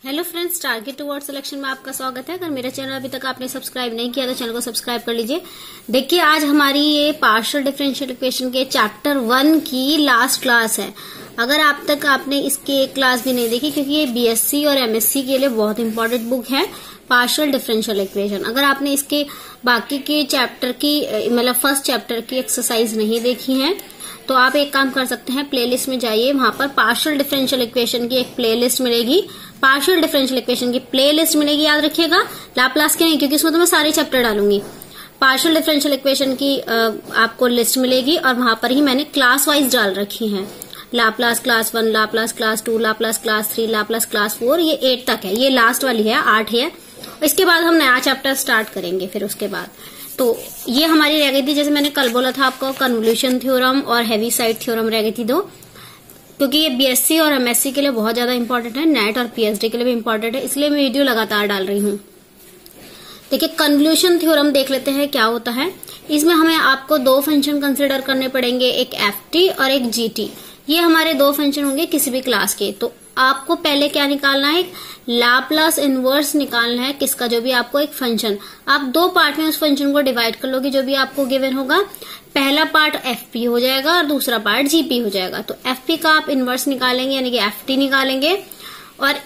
Hello friends, target toward selection में आपका स्वागत है। अगर मेरा चैनल अभी तक आपने सब्सक्राइब नहीं किया तो चैनल को सब्सक्राइब कर लीजिए। देखिए, आज हमारी ये पार्शियल डिफरेंशियल इक्वेशन के चैप्टर 1 की लास्ट क्लास है। अगर आप तक आपने इसकी क्लास भी नहीं देखी, क्योंकि ये बीएससी और एमएससी के लिए बहुत इंपॉर्टेंट बुक है पार्शियल डिफरेंशियल इक्वेशन। अगर आपने इसके बाकी के चैप्टर की मतलब फर्स्ट चैप्टर की एक्सरसाइज नहीं देखी है तो आप एक काम कर सकते हैं, प्लेलिस्ट में जाइए, वहां पर पार्शियल डिफरेंशियल इक्वेशन की एक प्लेलिस्ट मिलेगी। पार्शियल डिफरेंशियल इक्वेशन की प्लेलिस्ट मिलेगी, याद रखिएगा, लाप्लास की नहीं, क्योंकि इसमें तो मैं सारे चैप्टर डालूंगी। पार्शियल डिफरेंशियल इक्वेशन की आपको लिस्ट मिलेगी और वहां पर ही मैंने क्लास वाइज डाल रखी है। Laplace class 1, Laplace class 2, Laplace class 3, Laplace class 4, ये 8 तक है। ये लास्ट वाली है, 8 है। इसके बाद हम नया चैप्टर स्टार्ट करेंगे। फिर उसके बाद तो ये हमारी रह गई थी, जैसे मैंने कल बोला था आपको, कन्वोल्यूशन थ्योरम और हेविसाइड थ्योरम रह गई थी दो, क्योंकि ये बीएससी और एमएससी के लिए बहुत ज्यादा इंपॉर्टेंट है, नेट और पीएचडी के लिए भी इंपॉर्टेंट है, इसलिए मैं वीडियो लगातार डाल रही हूँ। देखिए, कन्वोल्यूशन थ्योरम देख लेते हैं क्या होता है। इसमें हमें आपको दो फंक्शन कंसिडर करने पड़ेंगे, एक एफटी और एक जीटी। ये हमारे दो फंक्शन होंगे किसी भी क्लास के। तो आपको पहले क्या निकालना है, लाप्लास इनवर्स निकालना है किसका, जो भी आपको एक फंक्शन, आप दो पार्ट में उस फंक्शन को डिवाइड कर लोगे, जो भी आपको गिवन होगा। पहला पार्ट एफपी हो जाएगा और दूसरा पार्ट जीपी हो जाएगा। तो एफपी का आप इनवर्स निकालेंगे, यानी कि एफटी निकालेंगे, और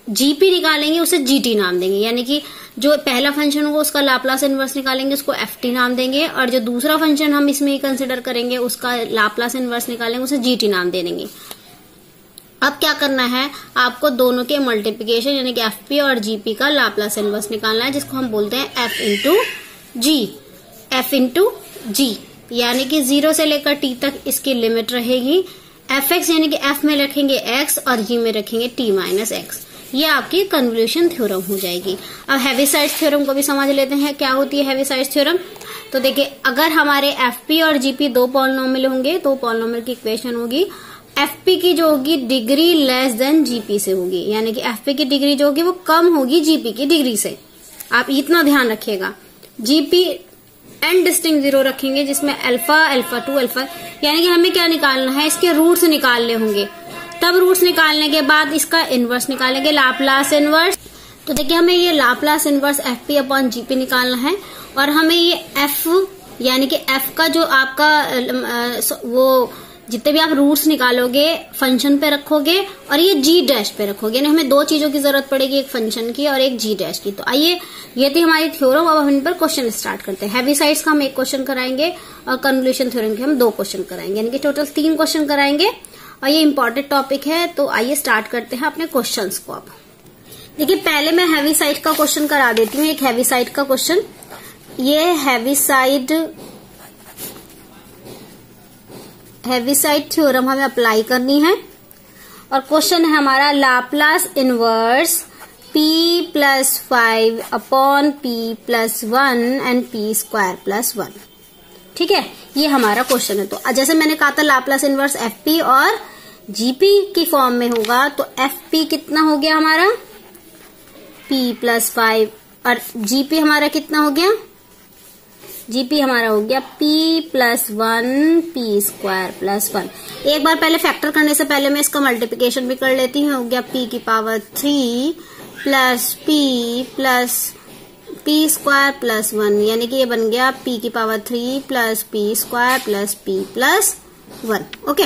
जीपी निकालेंगे, उसे जीटी नाम देंगे। यानी कि जो पहला फंक्शन होगा उसका लाप्लास इनवर्स निकालेंगे, उसको एफटी नाम देंगे, और जो दूसरा फंक्शन हम इसमें ही कंसिडर करेंगे उसका लाप्लास इनवर्स निकालेंगे, उसे जीटी नाम दे देंगे। अब क्या करना है, आपको दोनों के मल्टीप्लिकेशन यानी कि एफपी और जीपी का लाप्लास इनवर्स निकालना है, जिसको हम बोलते हैं एफ इंटू जी, यानी कि 0 से लेकर टी तक इसकी लिमिट रहेगी। एफ एक्स यानी कि एफ में रखेंगे एक्स और जी में रखेंगे टी माइनस एक्स। ये आपकी कन्वोल्यूशन थ्योरम हो जाएगी। अब हेविसाइड थ्योरम को भी समझ लेते हैं, क्या होती है हेविसाइड थ्योरम। तो देखिए, अगर हमारे एफपी और जीपी दो पॉलिनोमियल होंगे तो पॉलिनोमियल की इक्वेशन होगी, एफपी की जो होगी डिग्री लेस देन जीपी से होगी, यानी कि एफपी की डिग्री जो होगी वो कम होगी जीपी की डिग्री से। आप इतना ध्यान रखिएगा। जीपी एन डिस्टिंक्ट 0 रखेंगे, जिसमें अल्फा, अल्फा 2, अल्फा, यानी कि हमें क्या निकालना है, इसके रूट्स निकालने होंगे। तब रूट्स निकालने के बाद इसका इनवर्स निकालेंगे, लाप्लास इनवर्स। तो देखिए, हमें ये Laplace inverse FP upon GP निकालना है, और हमें ये एफ यानी कि एफ का जो आपका वो जितने भी आप रूट्स निकालोगे फंक्शन पे रखोगे, और ये जी डैश पे रखोगे। यानी हमें दो चीजों की जरूरत पड़ेगी, एक फंक्शन की और एक जी डैश की। तो आइए, ये थी हमारी थ्योरम। अब हम इन पर क्वेश्चन स्टार्ट करते हैं। हेविसाइड्स का हम एक क्वेश्चन कराएंगे और कन्वोल्यूशन थ्योरम के हम 2 क्वेश्चन कराएंगे, यानी कि टोटल 3 क्वेश्चन कराएंगे, और ये इंपॉर्टेंट टॉपिक है। तो आइए स्टार्ट करते हैं अपने क्वेश्चन को। अब देखिए, पहले मैं हेविसाइड का क्वेश्चन करा देती हूँ। एक हेविसाइड का क्वेश्चन, ये हेविसाइड थ्योरम हमें अप्लाई करनी है, और क्वेश्चन है हमारा Laplace inverse p + 5 upon p + 1 and p² + 1। ठीक है, ये हमारा क्वेश्चन है। तो जैसे मैंने कहा था, लाप्लास इनवर्स fp और gp की फॉर्म में होगा, तो fp कितना हो गया हमारा, p + 5, और gp हमारा कितना हो गया, जीपी हमारा हो गया p + 1 p² + 1। एक बार पहले फैक्टर करने से पहले मैं इसका मल्टीप्लिकेशन भी कर लेती हूँ। हो गया p की power 3 plus p plus p² + 1, यानी कि ये बन गया p की power 3 plus p² plus p + 1। Okay,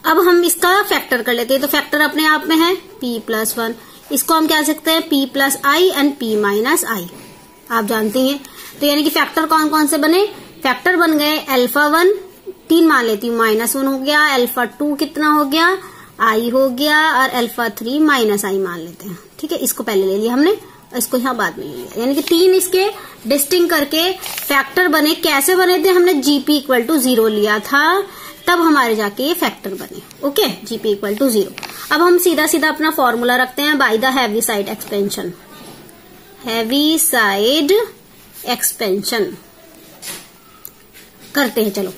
अब हम इसका फैक्टर कर लेते हैं। तो फैक्टर अपने आप में है p + 1, इसको हम क्या सकते हैं, p + i and p - i, आप जानती हैं। तो यानी कि फैक्टर कौन कौन से बने, फैक्टर बन गए अल्फा 1, 3 मान लेती हूँ, -1 हो गया, अल्फा 2 कितना हो गया, i हो गया, और अल्फा 3 -i मान लेते हैं। ठीक है, इसको पहले ले लिया हमने, इसको यहाँ बाद में ले लिया, यानी कि 3 इसके डिस्टिंक्ट करके फैक्टर बने। कैसे बने थे, हमने जीपी = 0 लिया था, तब हमारे जाके ये फैक्टर बने। Okay, GP = 0। अब हम सीधा सीधा अपना फॉर्मूला रखते हैं by the Heaviside expansion. Heaviside expansion करते हैं, चलो।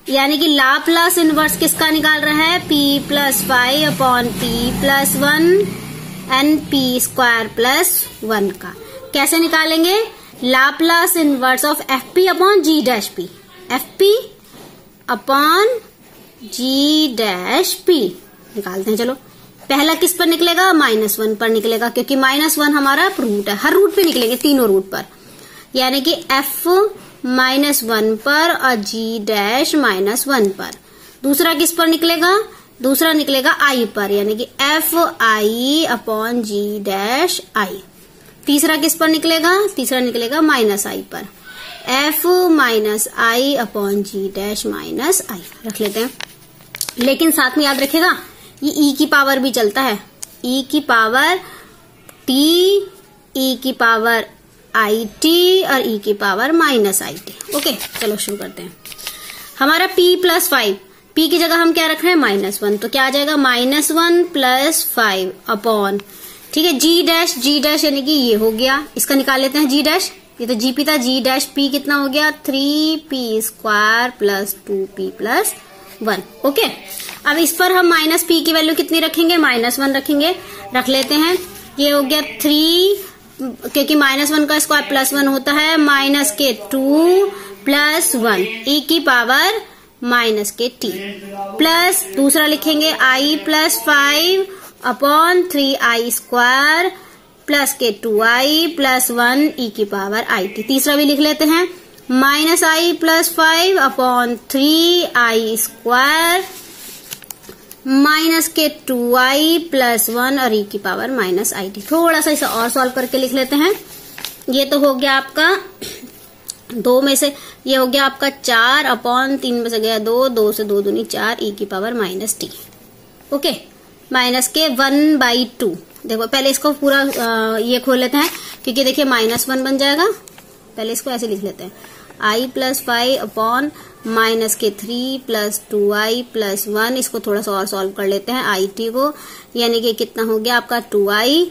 यानी कि लाप्लास इनवर्स किसका निकाल रहा है, p + 5 upon p + 1 and p² + 1 का। कैसे निकालेंगे, Laplace inverse of fp upon g dash p, fp upon g dash p निकालते हैं। चलो, पहला किस पर निकलेगा, -1 पर निकलेगा, क्योंकि -1 हमारा रूट है, हर रूट पे निकलेंगे, तीनों रूट पर, यानी कि f -1 पर और g' -1 पर। दूसरा किस पर निकलेगा, दूसरा निकलेगा i पर, यानी कि fi अपॉन g'। तीसरा किस पर निकलेगा, तीसरा निकलेगा -i पर, f -i upon g' -i रख लेते हैं। लेकिन साथ में याद रखेगा ये e की पावर भी चलता है, e की पावर t, e की पावर it और e की पावर -it। ओके, चलो शुरू करते हैं। हमारा p + 5, p की जगह हम क्या रख रहे हैं, -1, तो क्या आ जाएगा, -1 + 5 अपॉन, ठीक है, g' यानी कि ये हो गया, इसका निकाल लेते हैं g', ये तो gp था, g' कितना हो गया, 3p² + 2p + 1। ओके, अब इस पर हम -p की वैल्यू कितनी रखेंगे, -1 रखेंगे, रख लेते हैं। ये हो गया 3, क्योंकि -1 का स्क्वायर +1 होता है, -2 + 1 e की पावर -t प्लस दूसरा लिखेंगे i + 5 अपॉन 3i² प्लस के 2i + 1 e की पावर it। तीसरा भी लिख लेते हैं, -i + 5 अपॉन 3i² माइनस के 2i + 1 और e की पावर -it। थोड़ा सा इसे और सॉल्व करके लिख लेते हैं। ये तो हो गया आपका 2 में से, ये हो गया आपका 4 अपॉन 3 में से गया 2, 2 से 2 दूनी 4 e की पावर -t। ओके, माइनस के 1/2। देखो पहले इसको पूरा ये खोल लेते हैं, क्योंकि देखिए -1 बन जाएगा। पहले इसको ऐसे लिख लेते हैं, i + 5 अपॉन -3 + 2i + 1। इसको थोड़ा सा और सॉल्व कर लेते हैं it को, यानी कि कितना हो गया आपका 2i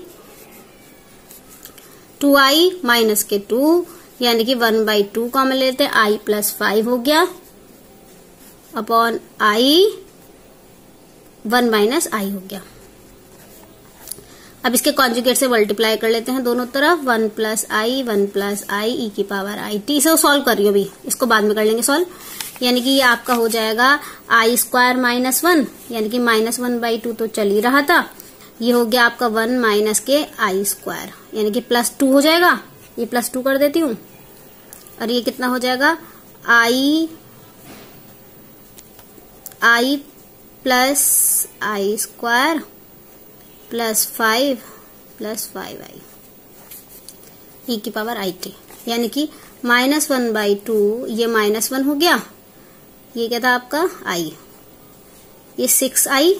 -2, यानी कि 1/2 कॉमन लेते हैं, i + 5 हो गया अपॉन i 1 - i हो गया। अब इसके कॉन्जुगेट से मल्टीप्लाई कर लेते हैं दोनों तरफ, 1 + i e की पावर it। इसे सॉल्व करिए अभी, इसको बाद में कर लेंगे सॉल्व, यानी कि ये आपका हो जाएगा i² -1, यानी कि -1/2 तो चल ही रहा था। ये हो गया आपका 1 माइनस के i², यानी कि +2 हो जाएगा। ये +2 कर देती हूँ, और ये कितना हो जाएगा i + i² + 5 + 5i e की पावर it, यानी कि -1/2, ये -1 हो गया, ये क्या था आपका i, ये 6i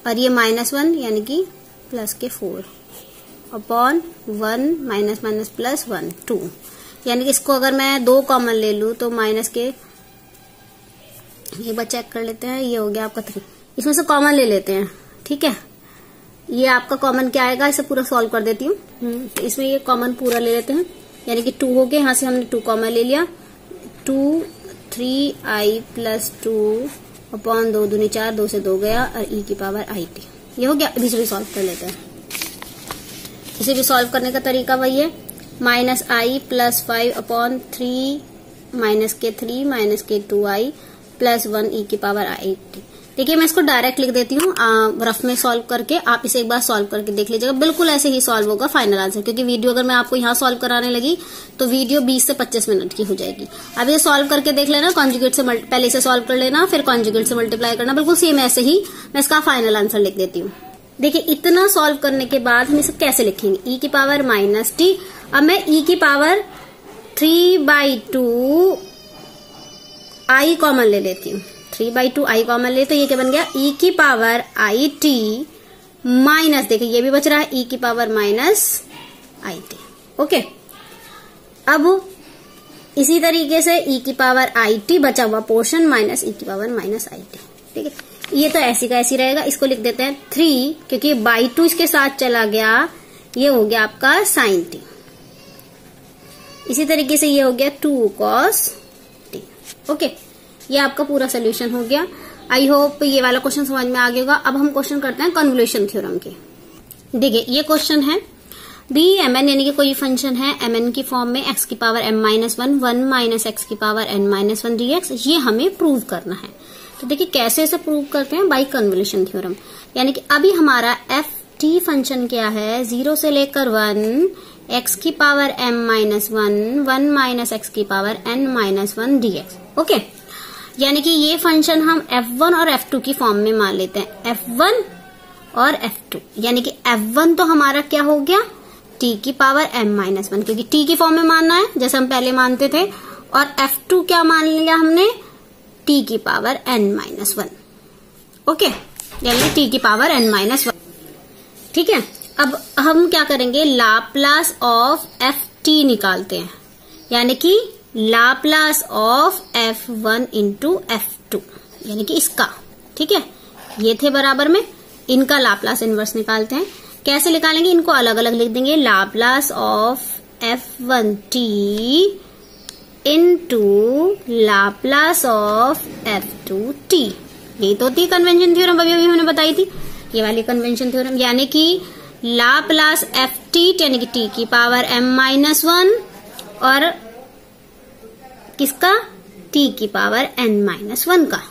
और ये -1 यानी कि +4 अपॉन 1 - +1 2, यानी कि इसको अगर मैं 2 कॉमन ले लूं तो माइनस के, एक बार चेक कर लेते हैं, ये हो गया आपका 3, इसमें से कॉमन ले लेते हैं, ठीक है। ये आपका कॉमन क्या आएगा, इसे पूरा सॉल्व कर देती हूँ। तो इसमें ये कॉमन पूरा ले लेते हैं, यानी कि 2 हो गए, यहाँ से हमने 2 कॉमन ले लिया, 2 3i + 2 अपॉन 2 दूनी 4, 2 से 2 गया और e की पावर it। ये हो गया। अभी से भी सॉल्व कर लेते हैं। इसे भी सॉल्व करने का तरीका वही है, -i + 5 अपॉन 3 के 2i + 1 e की पावर it। देखिए मैं इसको डायरेक्ट लिख देती हूँ रफ में सॉल्व करके, आप इसे एक बार सॉल्व करके देख लीजिएगा, बिल्कुल ऐसे ही सॉल्व होगा फाइनल आंसर, क्योंकि वीडियो अगर मैं आपको यहाँ सॉल्व कराने लगी तो वीडियो 20 से 25 मिनट की हो जाएगी। अब ये सॉल्व करके देख लेना, कॉन्जुगेट से पहले इसे सॉल्व कर लेना, फिर कॉन्जुगेट से मल्टीप्लाई करना, बिल्कुल सेम ऐसे ही मैं इसका फाइनल आंसर लिख देती हूँ। देखिए इतना सॉल्व करने के बाद हम इसे कैसे लिखेंगे, e की पावर -t। अब मैं e की पावर 3/2 i कॉमन ले लेती हूँ, 3/2 i कॉमन ले, तो ये क्या बन गया, e की पावर it माइनस, देखिए ये भी बच रहा है, e की पावर -it। ओके, अब इसी तरीके से e की पावर it बचा हुआ पोर्शन माइनस e की पावर -it, ठीक है। ये तो ऐसी का ऐसी रहेगा, इसको लिख देते हैं 3, क्योंकि by 2 इसके साथ चला गया, ये हो गया आपका sin t। इसी तरीके से ये हो गया 2 cos t। ओके, ये आपका पूरा सोल्यूशन हो गया। आई होप ये वाला क्वेश्चन समझ में आ गया होगा। अब हम क्वेश्चन करते हैं कन्वोल्यूशन थ्योरम के। देखिए ये क्वेश्चन है, Bmn यानी कि कोई फंक्शन है mn की फॉर्म में x की पावर m-1 1 - x की पावर n-1 dx, ये हमें प्रूव करना है। तो देखिए कैसे इसे प्रूव करते हैं, बाय कन्वोल्यूशन थ्योरम। यानी कि अभी हमारा एफ टी फंक्शन क्या है, 0 से लेकर 1 x की power m minus 1 minus x की power n minus 1 dx। Okay, यानी कि ये फंक्शन हम f1 और f2 की फॉर्म में मान लेते हैं, f1 और f2। यानी कि f1 तो हमारा क्या हो गया, t की पावर m माइनस 1, क्योंकि t की फॉर्म में मानना है जैसे हम पहले मानते थे, और f2 क्या मान लिया हमने, t की पावर n माइनस 1। ओके, यानी t की पावर n माइनस 1। ठीक है, अब हम क्या करेंगे, लाप्लास ऑफ एफ टी निकालते हैं, यानी कि Laplace of f1 into f2, यानी कि इसका। ठीक है, ये थे बराबर में, इनका लाप्लास इनवर्स निकालते हैं। कैसे निकालेंगे, इनको अलग अलग लिख देंगे, Laplace of f1t into Laplace of f2t। यही तो थी कन्वेंशन थ्योरम, अभी हमने बताई थी, ये वाली कन्वेंशन थ्योरम। यानी कि लाप्लास एफ टी यानी कि टी की पावर m माइनस 1 और किसका, t की पावर n माइनस 1 का।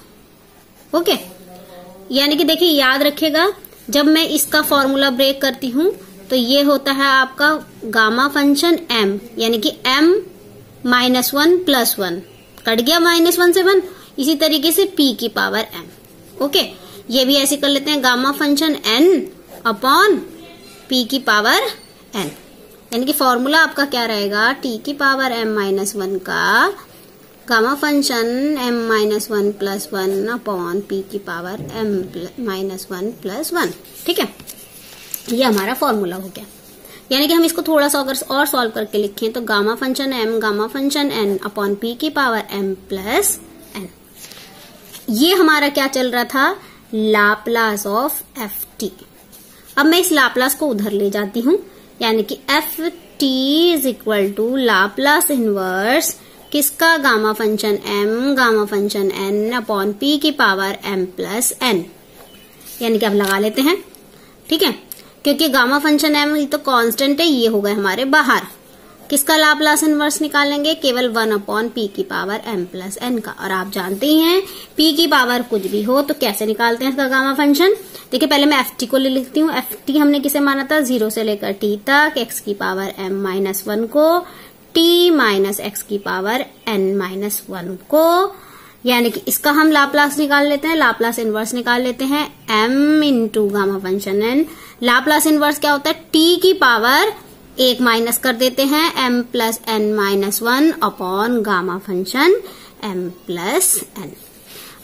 ओके, यानी कि देखिए याद रखिएगा, जब मैं इसका फॉर्मूला ब्रेक करती हूं तो ये होता है आपका गामा फंक्शन m, यानी कि m माइनस 1 प्लस 1 कट गया माइनस 1 से 1, इसी तरीके से p की पावर m। ओके, ये भी ऐसे कर लेते हैं, gamma function n upon p की पावर n, यानी कि फॉर्मूला आपका क्या रहेगा, t की पावर m माइनस 1 का gamma function m minus 1 plus 1 upon p की पावर m माइनस 1 प्लस 1। ठीक है, ये हमारा फॉर्मूला हो गया। यानी कि हम इसको थोड़ा सा अगर और सॉल्व करके लिखें तो gamma function m gamma function n upon p की पावर m प्लस n। ये हमारा क्या चल रहा था, लाप्लास ऑफ एफ टी। अब मैं इस लाप्लास को उधर ले जाती हूँ, यानी कि F T is equal to Laplace inverse किसका, gamma function m gamma function n upon p की पावर m प्लस n। यानी कि अब लगा लेते हैं। ठीक है, क्योंकि गामा फंक्शन m तो कांस्टेंट है, ये हो गए हमारे बाहर। किसका लाप्लास इनवर्स निकालेंगे, केवल 1 अपॉन p की पावर m प्लस n का। और आप जानते ही हैं p की पावर कुछ भी हो तो कैसे निकालते हैं इसका गामा फंक्शन। देखिए पहले मैं ft को ले लिखती हूँ। ft हमने किसे माना था, 0 से लेकर t तक x की पावर m माइनस 1 को t माइनस x की पावर n माइनस 1 को, यानी कि इसका हम लाप्लास निकाल लेते हैं, लाप्लास इनवर्स निकाल लेते हैं m into gamma function n। Laplace inverse क्या होता है, t की पावर 1 माइनस कर देते हैं m plus n minus 1 upon gamma function m plus n।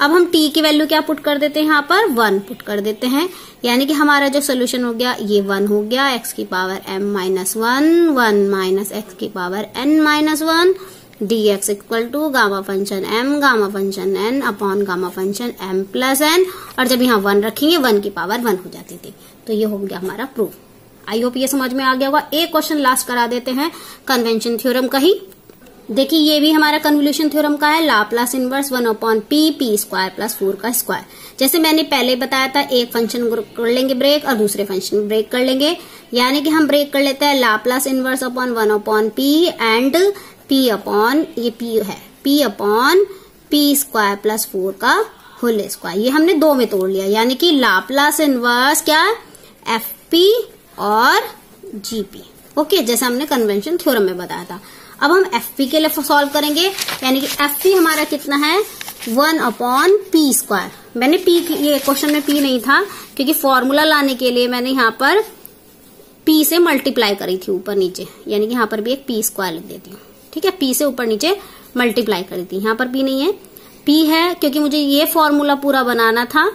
अब हम t की वैल्यू क्या पुट कर देते हैं, यहाँ पर 1 पुट कर देते हैं, यानी कि हमारा जो सोल्यूशन हो गया ये 1 हो गया, x की power m minus 1 minus x की power n minus 1 dx equal to gamma function m gamma function n upon gamma function m plus n। और जब यहाँ 1 रखेंगे 1 की पावर 1 हो जाती थी। तो ये हो गया हमारा प्रूफ। आई होप ये समझ में आ गया होगा। एक क्वेश्चन लास्ट करा देते हैं कन्वेंशन थ्योरम का ही। देखिए ये भी हमारा कन्वोल्यूशन थ्योरम का है, Laplace inverse 1 upon p square plus 4 का स्क्वायर। जैसे मैंने पहले बताया था, एक फंक्शन कर लेंगे ब्रेक और दूसरे फंक्शन ब्रेक कर लेंगे। यानी कि हम ब्रेक कर लेते हैं Laplace inverse upon 1 upon p and p upon, ये p है, p upon p square plus 4 का होल स्क्वायर। ये हमने दो में तोड़ लिया, यानी कि लाप्लास इनवर्स क्या, fp और gp। ओके, जैसे हमने कन्वेंशन थ्योरम में बताया था। अब हम fp के लिए सॉल्व करेंगे, यानी कि fp हमारा कितना है, 1 अपॉन p स्क्वायर। मैंने p, ये क्वेश्चन में p नहीं था क्योंकि फॉर्मूला लाने के लिए मैंने यहाँ पर p से मल्टीप्लाई करी थी ऊपर नीचे, यानी कि यहाँ पर भी एक p स्क्वायर लिख देती हूँ। ठीक है, p से ऊपर नीचे मल्टीप्लाई करी थी, यहाँ पर p नहीं है, p है क्योंकि मुझे ये फॉर्मूला पूरा बनाना था।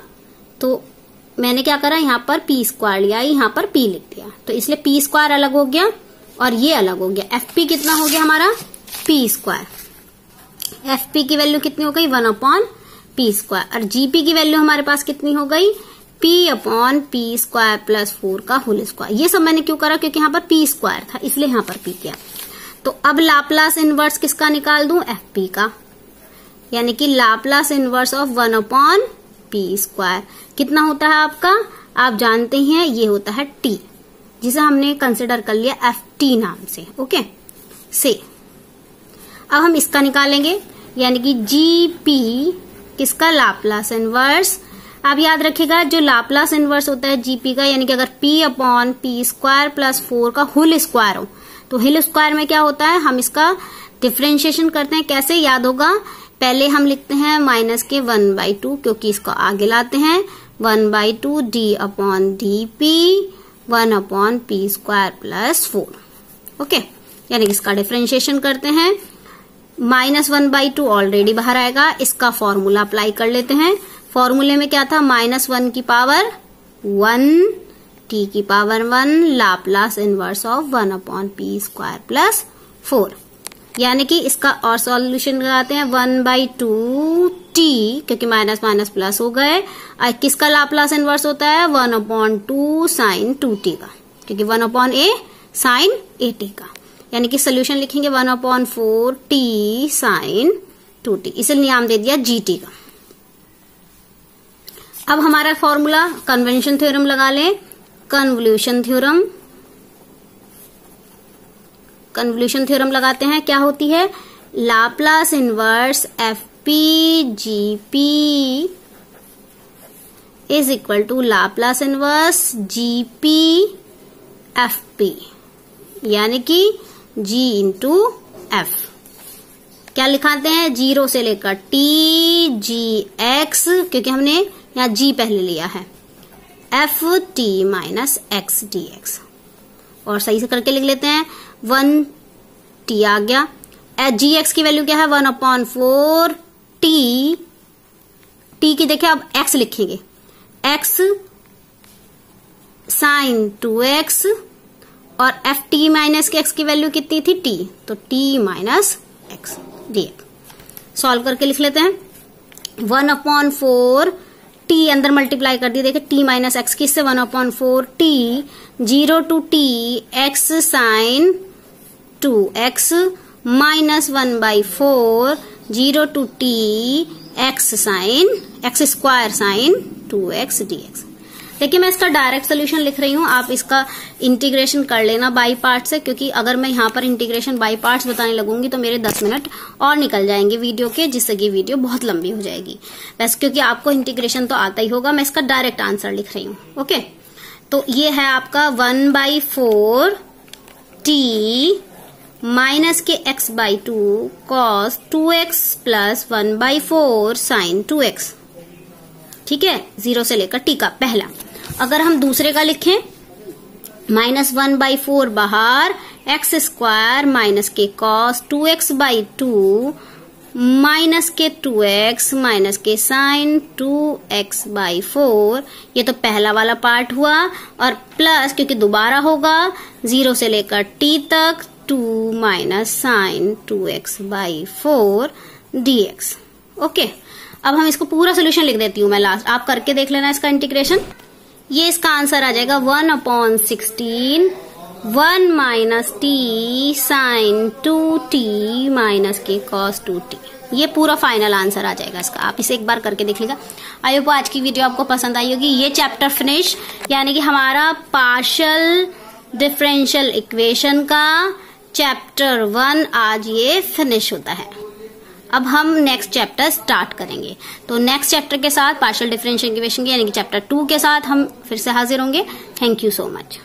तो मैंने क्या करा, यहाँ पर p स्क्वायर लिया, यहाँ पर p लिख दिया, तो इसलिए p स्क्वायर अलग हो गया और ये अलग हो गया। fp कितना हो गया हमारा, p स्क्वायर। fp की वैल्यू कितनी हो गई, 1 अपॉन p स्क्वायर। और gp की वैल्यू हमारे पास कितनी हो गई, p upon p square plus 4 का होल स्क्वायर। ये सब मैंने क्यों करा, क्योंकि यहाँ पर p स्क्वायर था इसलिए यहाँ पर p किया। तो अब लाप्लास इनवर्स किसका निकाल दूं, fp का, यानी कि Laplace inverse of 1 upon p square कितना होता है आपका, आप जानते हैं ये होता है t, जिसे हमने कंसिडर कर लिया ft नाम से। ओके से अब हम इसका निकालेंगे, यानी कि gp किसका? Laplace inverse. आप याद रखिएगा जो लाप्लास इनवर्स होता है जीपी का, यानी कि अगर p upon P square plus 4 का होल स्क्वायर हो, तो होल स्क्वायर में क्या होता है, हम इसका डिफ्रेंशिएशन करते हैं। कैसे? याद होगा, पहले हम लिखते हैं माइनस के 1/2, क्योंकि इसको आगे लाते हैं 1/2 D upon D P 1 upon P square plus 4। Okay, यानी कि इसका डिफ्रेंशिएशन करते हैं। -1/2 ऑलरेडी बाहर आएगा, इसका फॉर्मूला अप्लाई कर लेते हैं। फॉर्मूले में क्या था? -1 की पावर 1 t की power 1 Laplace inverse of 1 upon P square plus 4, यानी कि इसका और सॉल्यूशन लगाते हैं 1/2 t, क्योंकि माइनस माइनस प्लस हो गए। किसका लाप्लास इनवर्स होता है? 1/2 साइन 2t का, क्योंकि 1/a साइन 8t का, यानी कि सोल्यूशन लिखेंगे 1/4 t साइन 2t, इसे नाम दे दिया gt का। अब हमारा फॉर्मूला कन्वेंशन थ्योरम लगा लें। कन्वोल्यूशन थ्योरम, कन्वोल्यूशन थ्योरम लगाते हैं। क्या होती है? Laplace inverse F P G P is equal to Laplace inverse G P F P, यानी कि g इंटू एफ। क्या लिखाते हैं? 0 से लेकर t g x, क्योंकि हमने यहाँ g पहले लिया है, F T minus x D x. और सही से करके लिख लेते हैं, 1 t आ गया। जी एक्स की वैल्यू क्या है? 1/4 t, t की देखिए अब x लिखेंगे, x साइन 2x, और एफ टी माइनस के x की वैल्यू कितनी थी? t, तो t minus x D x. Solve करके लिख लेते हैं, 1/4 t अंदर मल्टीप्लाई कर दिया, देखिए t माइनस एक्स किससे? 1/4 t 0 to t x sine 2x minus 1/4 0 to t x sine x square sine 2x dx। देखिए मैं इसका डायरेक्ट सोल्यूशन लिख रही हूँ, आप इसका इंटीग्रेशन कर लेना बाई पार्ट से, क्योंकि अगर मैं यहाँ पर इंटीग्रेशन बाई पार्ट्स बताने लगूंगी तो मेरे 10 मिनट और निकल जाएंगे वीडियो के, जिससे कि वीडियो बहुत लंबी हो जाएगी। वैसे क्योंकि आपको इंटीग्रेशन तो आता ही होगा, मैं इसका डायरेक्ट आंसर लिख रही हूँ। ओके, तो ये है आपका 1/4 t माइनस के x/2 cos 2x plus 1/4 sign 2x। ठीक है, 0 से लेकर t का पहला। अगर हम दूसरे का लिखें, -1/4 बाहर, x स्क्वायर माइनस के cos 2x/2 माइनस के 2x माइनस के साइन 2x/4, ये तो पहला वाला पार्ट हुआ, और प्लस क्योंकि दोबारा होगा 0 से लेकर t तक 2 minus sign 2x/4 dx। Okay, अब हम इसको पूरा सोल्यूशन लिख देती हूँ मैं लास्ट, आप करके देख लेना इसका इंटीग्रेशन। ये इसका आंसर आ जाएगा 1/16 1 minus T sine 2t minus के cos 2t। ये पूरा फाइनल आंसर आ जाएगा इसका, आप इसे एक बार करके देख लीजिएगा। आई होप आज की वीडियो आपको पसंद आई होगी। ये चैप्टर फिनिश, यानी कि हमारा पार्शियल डिफरेंशियल इक्वेशन का चैप्टर 1 आज ये फिनिश होता है। अब हम नेक्स्ट चैप्टर स्टार्ट करेंगे, तो नेक्स्ट चैप्टर के साथ पार्शियल डिफरेंशियल इक्वेशन के यानी कि चैप्टर 2 के साथ हम फिर से हाजिर होंगे। Thank you so much.